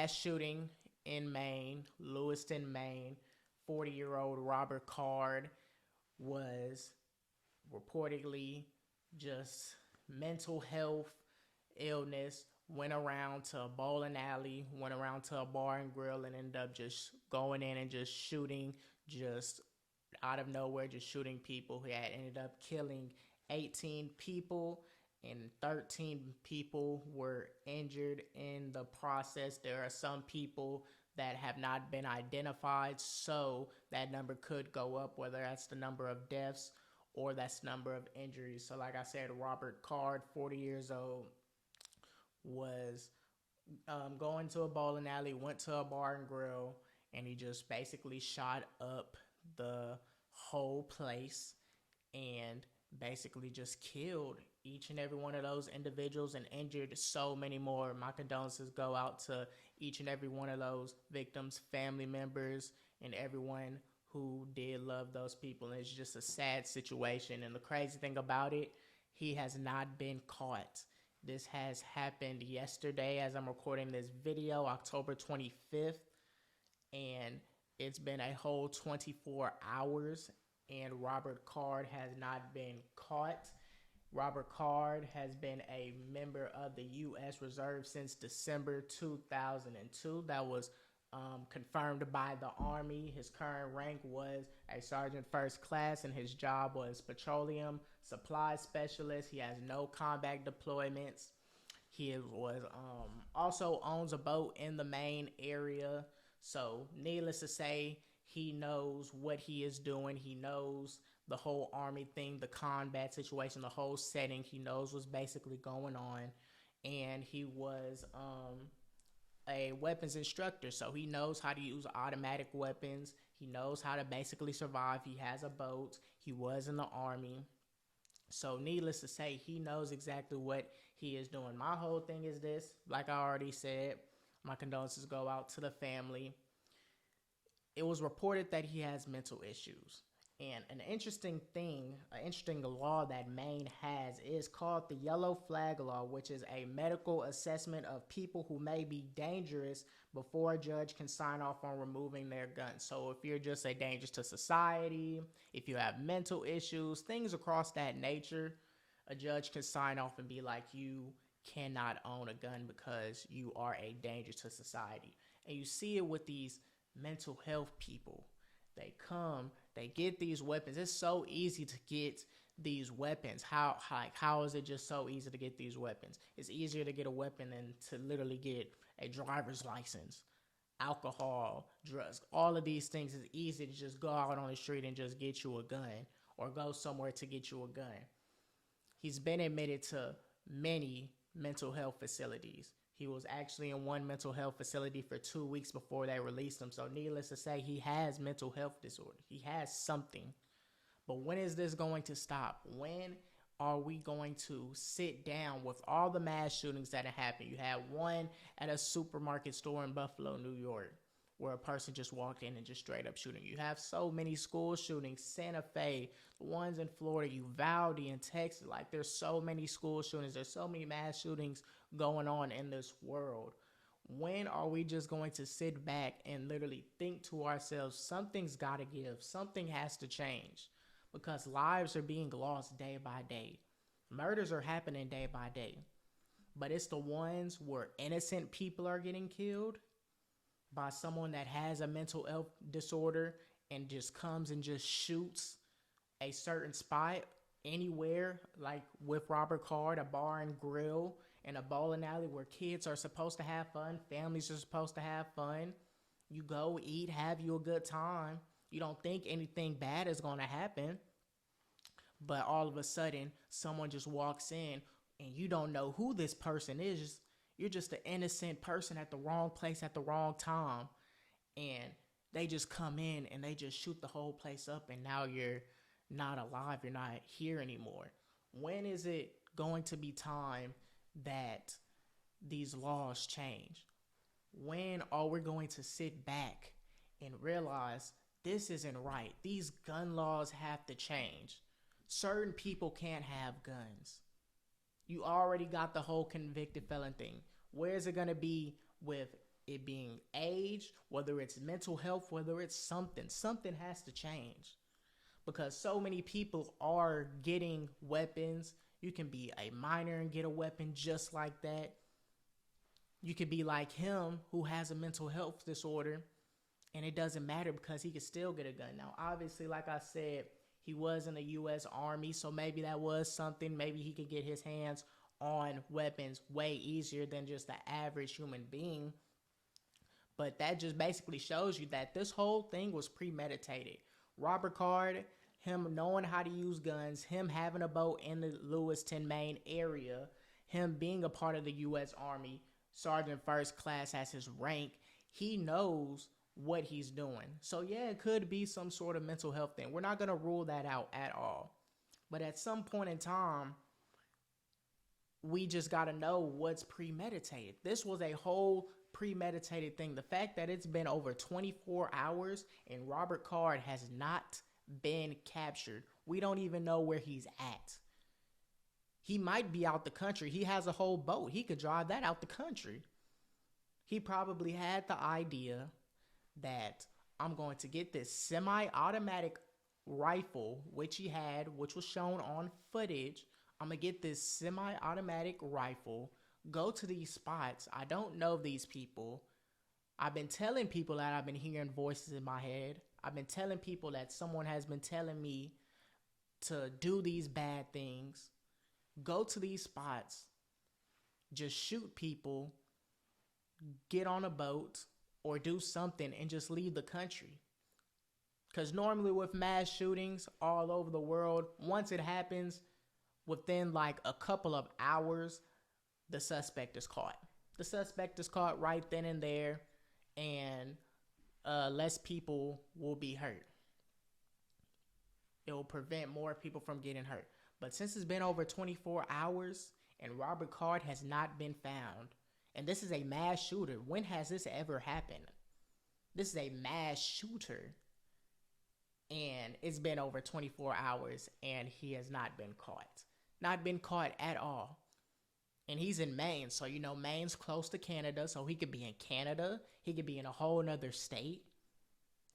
mass shooting in Maine, Lewiston, Maine. 40-year-old Robert Card was reportedly just mental health illness, went around to a bowling alley, went around to a bar and grill, and ended up just going in and just shooting, just out of nowhere, just shooting people. He had ended up killing 18 people, and 13 people were injured in the process. There are some people that have not been identified, so that number could go up, whether that's the number of deaths or that's the number of injuries. So like I said, Robert Card, 40 years old, was going to a bowling alley, went to a bar and grill, and he just basically shot up the whole place and basically just killed each and every one of those individuals and injured so many more. My condolences go out to each and every one of those victims, family members, and everyone who did love those people. And it's just a sad situation. And the crazy thing about it, he has not been caught. This has happened yesterday as I'm recording this video, October 25th. And it's been a whole 24 hours, and Robert Card has not been caught. Robert Card has been a member of the U.S. Reserve since December 2002. That was confirmed by the Army. His current rank was a Sergeant First Class, and his job was Petroleum Supply Specialist. He has no combat deployments. He was also owns a boat in the Maine area. So needless to say, he knows what he is doing. He knows the whole Army thing, the combat situation, the whole setting. He knows what's basically going on. And he was a weapons instructor, so he knows how to use automatic weapons. He knows how to basically survive. He has a boat. He was in the Army. So needless to say, he knows exactly what he is doing. My whole thing is this, like I already said, my condolences go out to the family. It was reported that he has mental issues. And an interesting law that Maine has is called the Yellow Flag Law, which is a medical assessment of people who may be dangerous before a judge can sign off on removing their guns. So if you're just a danger to society, if you have mental issues, things across that nature, a judge can sign off and be like, you cannot own a gun because you are a danger to society. And you see it with these mental health people. They come, they get these weapons. It's so easy to get these weapons. How is it just so easy to get these weapons? It's easier to get a weapon than to literally get a driver's license, alcohol, drugs. All of these things is easy to just go out on the street and just get you a gun or go somewhere to get you a gun. He's been admitted to many mental health facilities. He was actually in one mental health facility for 2 weeks before they released him. So needless to say, he has mental health disorder. He has something. But when is this going to stop? When are we going to sit down with all the mass shootings that have happened? You had one at a supermarket store in Buffalo, New York, where a person just walked in and just straight up shooting. You have so many school shootings, Santa Fe, the ones in Florida, Uvalde in Texas. Like, there's so many school shootings. There's so many mass shootings going on in this world. When are we just going to sit back and literally think to ourselves, something's got to give, something has to change, because lives are being lost day by day. Murders are happening day by day, but it's the ones where innocent people are getting killed by someone that has a mental health disorder and just comes and just shoots a certain spot anywhere, like with Robert Card, a bar and grill and a bowling alley where kids are supposed to have fun, families are supposed to have fun. You go eat, have you a good time. You don't think anything bad is going to happen, but all of a sudden someone just walks in and you don't know who this person is. You're just an innocent person at the wrong place at the wrong time, and they just come in and they just shoot the whole place up, and now you're not alive, you're not here anymore. When is it going to be time that these laws change? When are we going to sit back and realize this isn't right? These gun laws have to change. Certain people can't have guns. You already got the whole convicted felon thing. Where is it going to be with it being age, whether it's mental health, whether it's something has to change because so many people are getting weapons. You can be a minor and get a weapon just like that. You could be like him who has a mental health disorder and it doesn't matter because he could still get a gun. Now, obviously, like I said, he was in the U.S. Army, so maybe that was something. Maybe he could get his hands on weapons way easier than just the average human being. But that just basically shows you that this whole thing was premeditated. Robert Card, him knowing how to use guns, him having a boat in the Lewiston, Maine area, him being a part of the U.S. Army, Sergeant First Class as his rank, he knows what he's doing. So yeah, it could be some sort of mental health thing. We're not going to rule that out at all. But at some point in time, we just got to know what's premeditated. This was a whole premeditated thing. The fact that it's been over 24 hours and Robert Card has not been captured. We don't even know where he's at. He might be out the country. He has a whole boat. He could drive that out the country. He probably had the idea that I'm going to get this semi-automatic rifle, which he had, which was shown on footage. I'm going to get this semi-automatic rifle, go to these spots. I don't know these people. I've been telling people that I've been hearing voices in my head. I've been telling people that someone has been telling me to do these bad things. Go to these spots, just shoot people, get on a boat, or do something and just leave the country. Because normally with mass shootings all over the world, once it happens, within like a couple of hours, the suspect is caught. The suspect is caught right then and there, and less people will be hurt. It will prevent more people from getting hurt. But since it's been over 24 hours and Robert Card has not been found, and this is a mass shooter, when has this ever happened? This is a mass shooter, and it's been over 24 hours and he has not been caught. Not been caught at all. And he's in Maine, so you know Maine's close to Canada, so he could be in Canada. He could be in a whole nother state.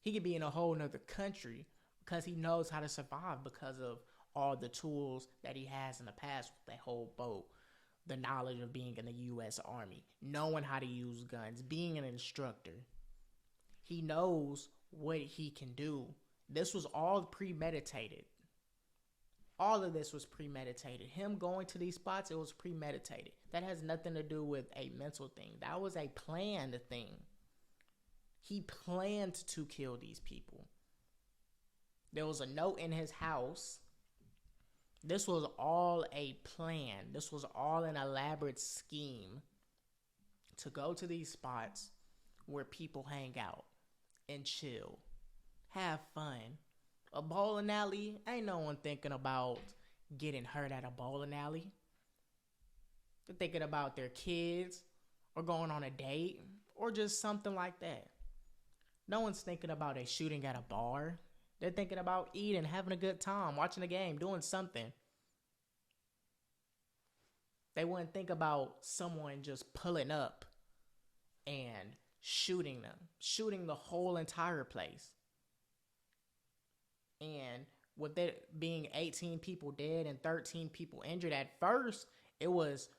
He could be in a whole nother country because he knows how to survive because of all the tools that he has in the past with that whole boat, the knowledge of being in the U.S. Army, knowing how to use guns, being an instructor. He knows what he can do. This was all premeditated. All of this was premeditated. Him going to these spots, it was premeditated. That has nothing to do with a mental thing. That was a planned thing. He planned to kill these people. There was a note in his house. This was all a plan. This was all an elaborate scheme to go to these spots where people hang out and chill, have fun. A bowling alley, ain't no one thinking about getting hurt at a bowling alley. They're thinking about their kids or going on a date or just something like that. No one's thinking about a shooting at a bar. They're thinking about eating, having a good time, watching a game, doing something. They wouldn't think about someone just pulling up and shooting them, shooting the whole entire place. And with it being 18 people dead and 13 people injured, at first it was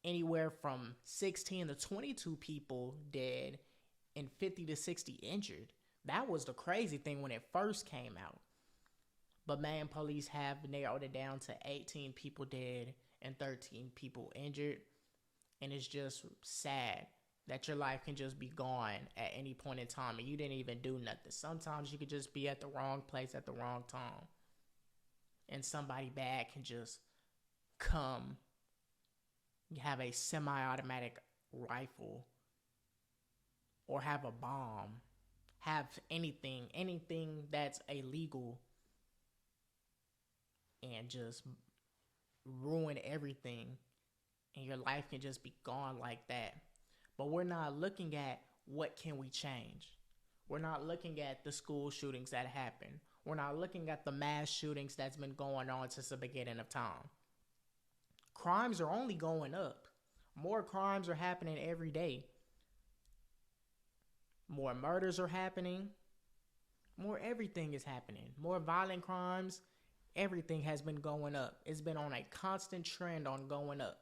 anywhere from 16 to 22 people dead and 50 to 60 injured. That was the crazy thing when it first came out. But Maine police have narrowed it down to 18 people dead and 13 people injured. And it's just sad that your life can just be gone at any point in time and you didn't even do nothing. Sometimes you could just be at the wrong place at the wrong time. And somebody bad can just come. You have a semi-automatic rifle or have a bomb. Have anything that's illegal and just ruin everything. And your life can just be gone like that. But we're not looking at what can we change. We're not looking at the school shootings that happen. We're not looking at the mass shootings that's been going on since the beginning of time. Crimes are only going up. More crimes are happening every day. more murders are happening, more everything is happening, more violent crimes. Everything has been going up. It's been on a constant trend on going up.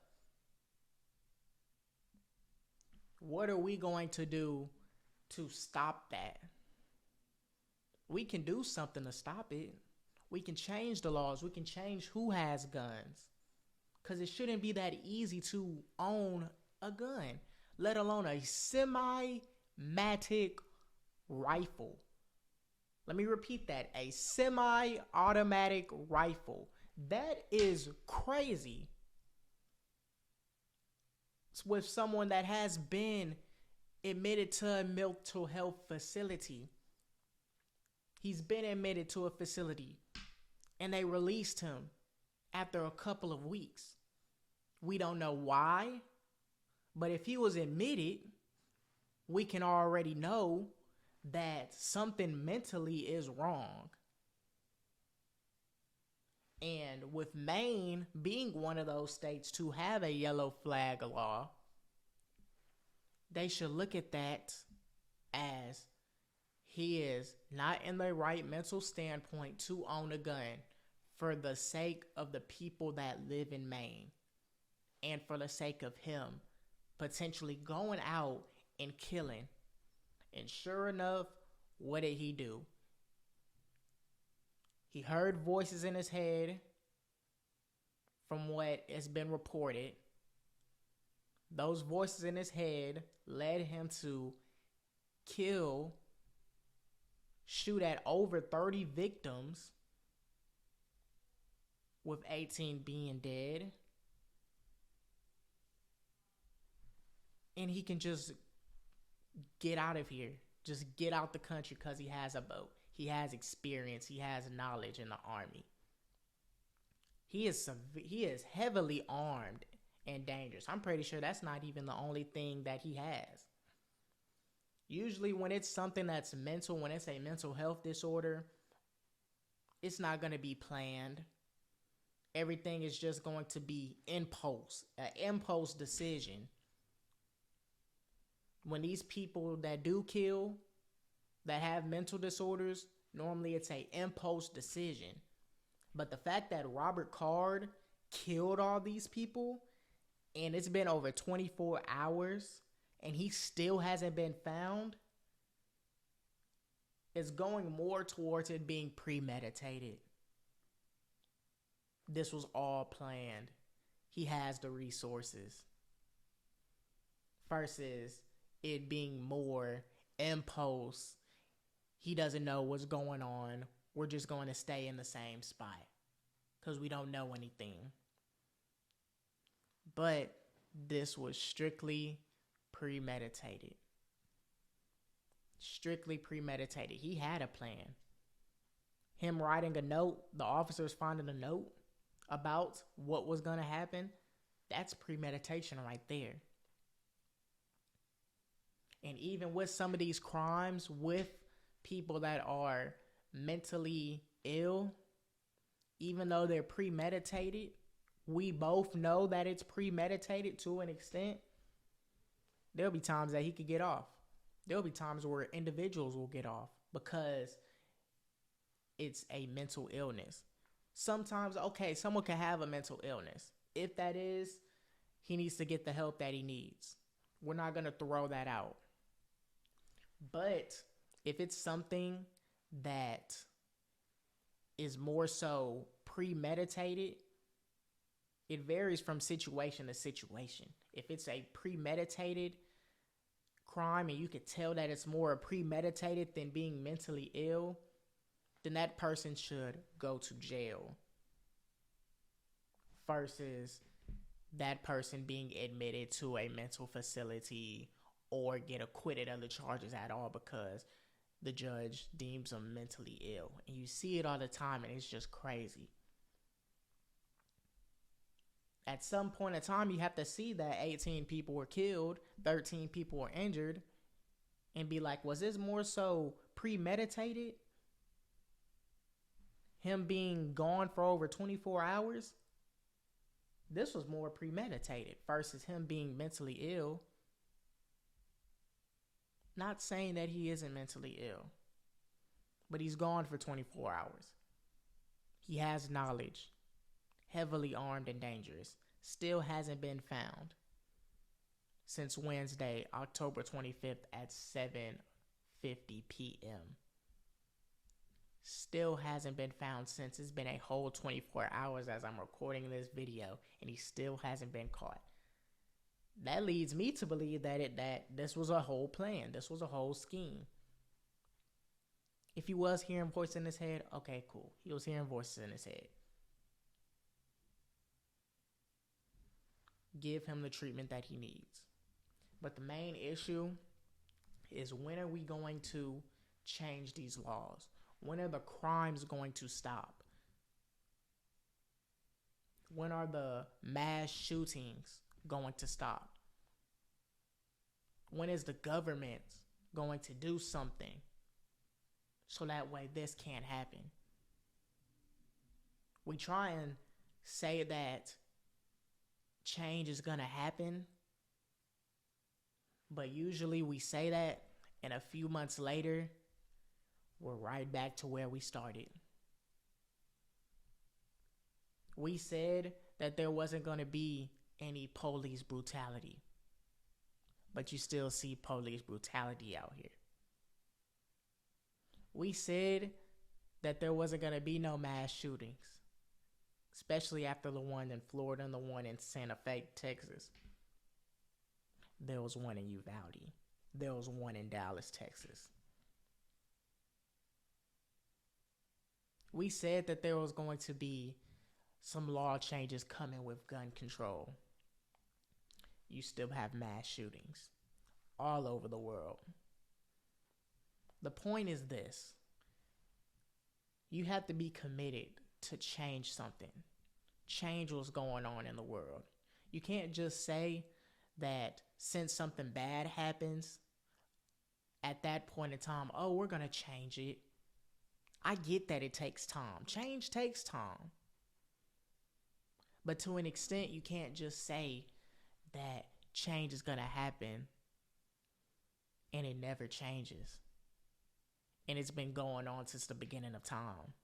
What are we going to do to stop that? We can do something to stop it. We can change the laws. We can change who has guns. Because it shouldn't be that easy to own a gun, let alone a semi-matic rifle. Let me repeat that. A semi-automatic rifle. That is crazy. It's with someone that has been admitted to a mental health facility. He's been admitted to a facility and they released him after a couple of weeks. We don't know why, but if he was admitted, we can already know that something mentally is wrong. And with Maine being one of those states to have a yellow flag law, they should look at that as he is not in the right mental standpoint to own a gun for the sake of the people that live in Maine and for the sake of him potentially going out and killing. And sure enough, what did he do? He heard voices in his head from what has been reported. Those voices in his head led him to shoot at over 30 victims, with 18 being dead. And he can just get out of here. Just get out the country because he has a boat. He has experience. He has knowledge in the army. He is heavily armed and dangerous. I'm pretty sure that's not even the only thing that he has. Usually when it's something that's mental, when it's a mental health disorder, it's not going to be planned. Everything is just going to be an impulse decision. When these people that do kill, that have mental disorders, normally it's an impulse decision. But the fact that Robert Card killed all these people, and it's been over 24 hours, and he still hasn't been found, is going more towards it being premeditated. This was all planned. He has the resources. Versus it being more impulse. He doesn't know what's going on. We're just going to stay in the same spot because we don't know anything. But this was strictly premeditated. Strictly premeditated. He had a plan. Him writing a note, the officers finding a note about what was going to happen, that's premeditation right there. And even with some of these crimes with people that are mentally ill, even though they're premeditated, we both know that it's premeditated to an extent. There'll be times that he could get off. There'll be times where individuals will get off because it's a mental illness. Sometimes, okay, someone can have a mental illness. If that is, he needs to get the help that he needs. We're not going to throw that out. But if it's something that is more so premeditated, it varies from situation to situation. If it's a premeditated crime and you could tell that it's more premeditated than being mentally ill, then that person should go to jail versus that person being admitted to a mental facility or get acquitted of the charges at all because the judge deems them mentally ill. And you see it all the time, and it's just crazy. At some point in time, you have to see that 18 people were killed, 13 people were injured, and be like, was this more so premeditated? Him being gone for over 24 hours? This was more premeditated versus him being mentally ill. Not saying that he isn't mentally ill, but he's gone for 24 hours. He has knowledge, heavily armed and dangerous, still hasn't been found since Wednesday, October 25th at 7:50 p.m. Still hasn't been found since. It's been a whole 24 hours as I'm recording this video, and he still hasn't been caught. That leads me to believe that this was a whole plan. This was a whole scheme. If he was hearing voices in his head, okay, cool. He was hearing voices in his head. Give him the treatment that he needs. But the main issue is, when are we going to change these laws? When are the crimes going to stop? When are the mass shootings going to stop? When is the government going to do something so that way this can't happen? We try and say that change is going to happen, but usually we say that, and a few months later, we're right back to where we started. We said that there wasn't going to be any police brutality, but you still see police brutality out here. We said that there wasn't going to be no mass shootings, especially after the one in Florida and the one in Santa Fe, Texas. There was one in Uvalde. There was one in Dallas, Texas. We said that there was going to be some law changes coming with gun control. You still have mass shootings all over the world. The point is this: you have to be committed to change something. Change what's going on in the world. You can't just say that since something bad happens, at that point in time, oh, we're going to change it. I get that it takes time. Change takes time. But to an extent, you can't just say that change is going to happen and it never changes. And it's been going on since the beginning of time.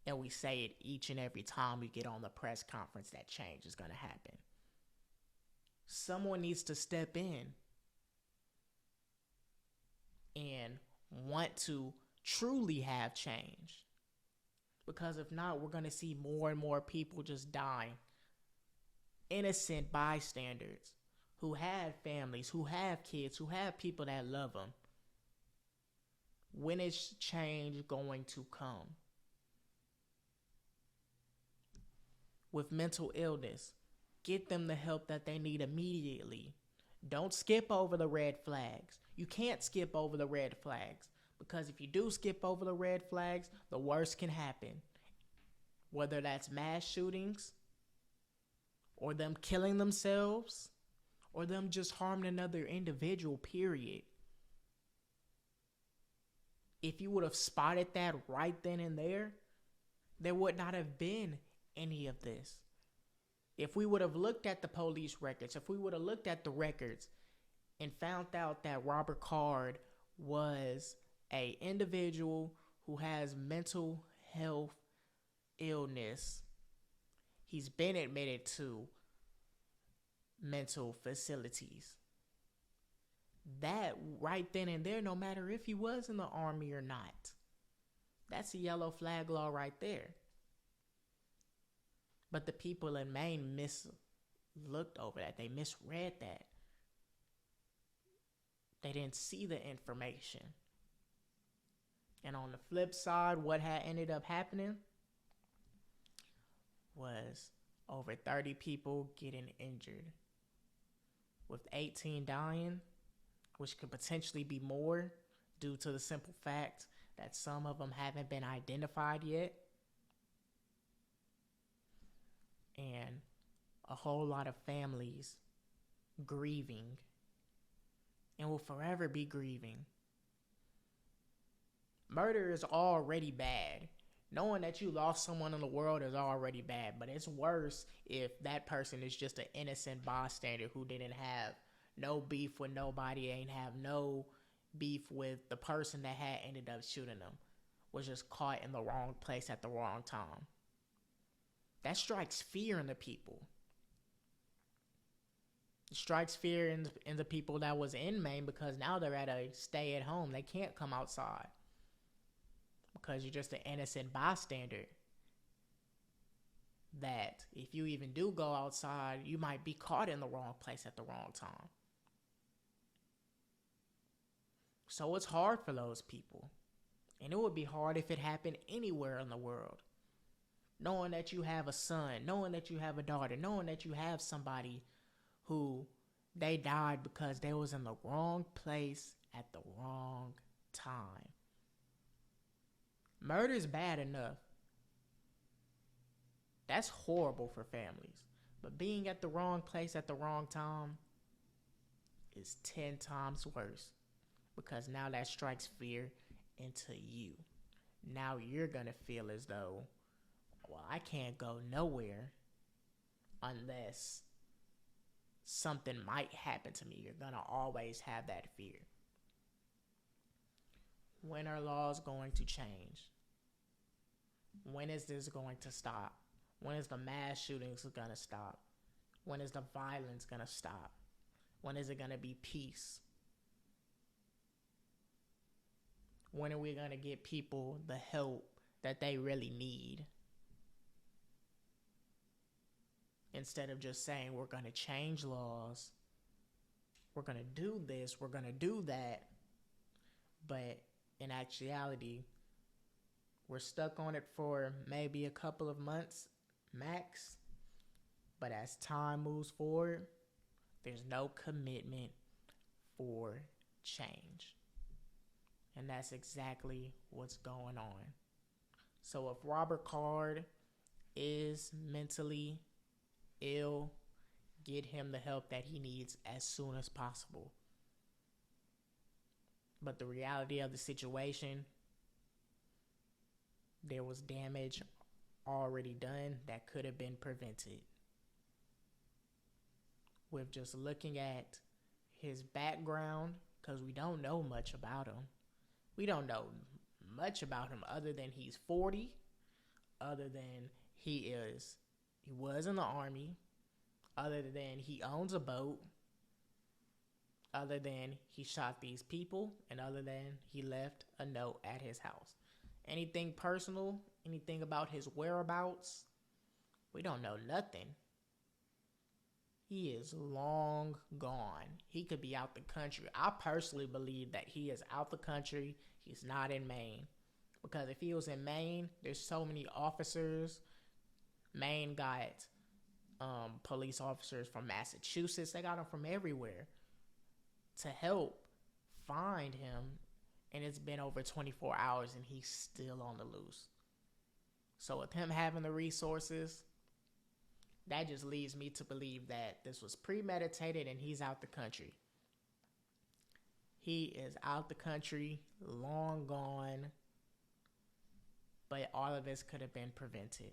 And we say it each and every time we get on the press conference that change is going to happen. Someone needs to step in and want to truly have change. Because if not, we're going to see more and more people just dying. Innocent bystanders who have families, who have kids, who have people that love them. When is change going to come? With mental illness, get them the help that they need immediately. Don't skip over the red flags. You can't skip over the red flags, because if you do skip over the red flags, the worst can happen. Whether that's mass shootings, or them killing themselves, or them just harming another individual, period. If you would have spotted that right then and there would not have been any of this. If we would have looked at the police records, if we would have looked at the records and found out that Robert Card was an individual who has mental health illness, he's been admitted to mental facilities. That right then and there, no matter if he was in the army or not, that's a yellow flag law right there. But the people in Maine looked over that. They misread that. They didn't see the information. And on the flip side, what had ended up happening was over 30 people getting injured, with 18 dying, which could potentially be more due to the simple fact that some of them haven't been identified yet. And a whole lot of families grieving and will forever be grieving. Murder is already bad. Knowing that you lost someone in the world is already bad, but it's worse if that person is just an innocent bystander who didn't have no beef with nobody, ain't have no beef with the person that had ended up shooting them, was just caught in the wrong place at the wrong time. That strikes fear in the people. It strikes fear in the people that was in Maine, because now they're at a stay at home. They can't come outside because you're just an innocent bystander. That if you even do go outside, you might be caught in the wrong place at the wrong time. So it's hard for those people. And it would be hard if it happened anywhere in the world. Knowing that you have a son, knowing that you have a daughter, knowing that you have somebody who they died because they was in the wrong place at the wrong time. Murder is bad enough. That's horrible for families. But being at the wrong place at the wrong time is 10 times worse, because now that strikes fear into you. Now you're going to feel as though, well, I can't go nowhere unless something might happen to me. You're going to always have that fear. When are laws going to change? When is this going to stop? When is the mass shootings going to stop? When is the violence going to stop? When is it going to be peace? When are we going to get people the help that they really need? Instead of just saying we're going to change laws, we're going to do this, we're going to do that, but in actuality, we're stuck on it for maybe a couple of months max, but as time moves forward, there's no commitment for change. And that's exactly what's going on. So if Robert Card is mentally ill, get him the help that he needs as soon as possible. But the reality of the situation, there was damage already done that could have been prevented. With just looking at his background, because we don't know much about him. We don't know much about him other than he's 40, other than he was in the Army, other than he owns a boat, other than he shot these people, and other than he left a note at his house. Anything personal, anything about his whereabouts, we don't know nothing. He is long gone. He could be out the country. I personally believe that he is out the country. He's not in Maine. Because if he was in Maine, there's so many officers. Maine got police officers from Massachusetts. They got them from everywhere to help find him. And it's been over 24 hours and he's still on the loose. So with him having the resources, that just leads me to believe that this was premeditated and he's out the country. He is out the country, long gone, but all of this could have been prevented,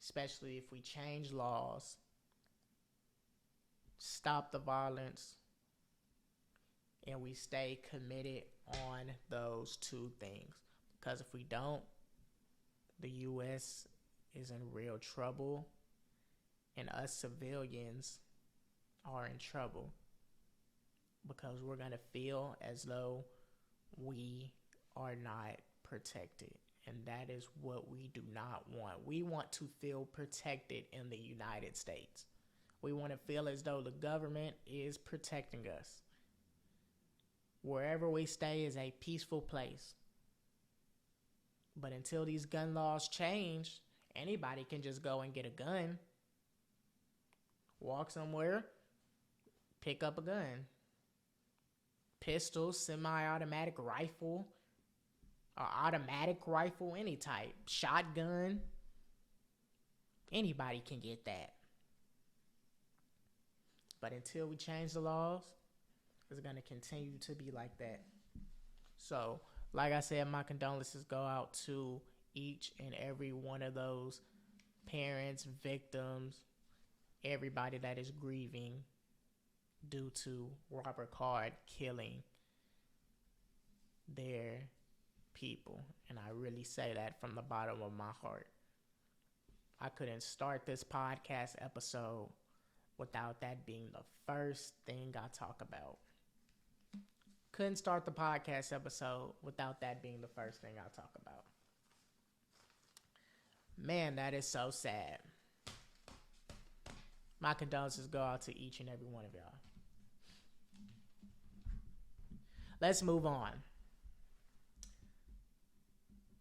especially if we change laws, stop the violence, and we stay committed on those two things. Because if we don't, the U.S. is in real trouble, and us civilians are in trouble, because we're going to feel as though we are not protected. And that is what we do not want. We want to feel protected in the United States. We want to feel as though the government is protecting us. Wherever we stay is a peaceful place. But until these gun laws change, anybody can just go and get a gun, walk somewhere, pick up a gun. Pistol, semi-automatic rifle, or automatic rifle, any type. Shotgun. Anybody can get that. But until we change the laws, it's going to continue to be like that. So, like I said, my condolences go out to each and every one of those parents, victims, everybody that is grieving due to Robert Card killing their people. And I really say that from the bottom of my heart. I couldn't start this podcast episode without that being the first thing I talk about. Couldn't start the podcast episode without that being the first thing I talk about. Man, that is so sad. My condolences go out to each and every one of y'all. Let's move on.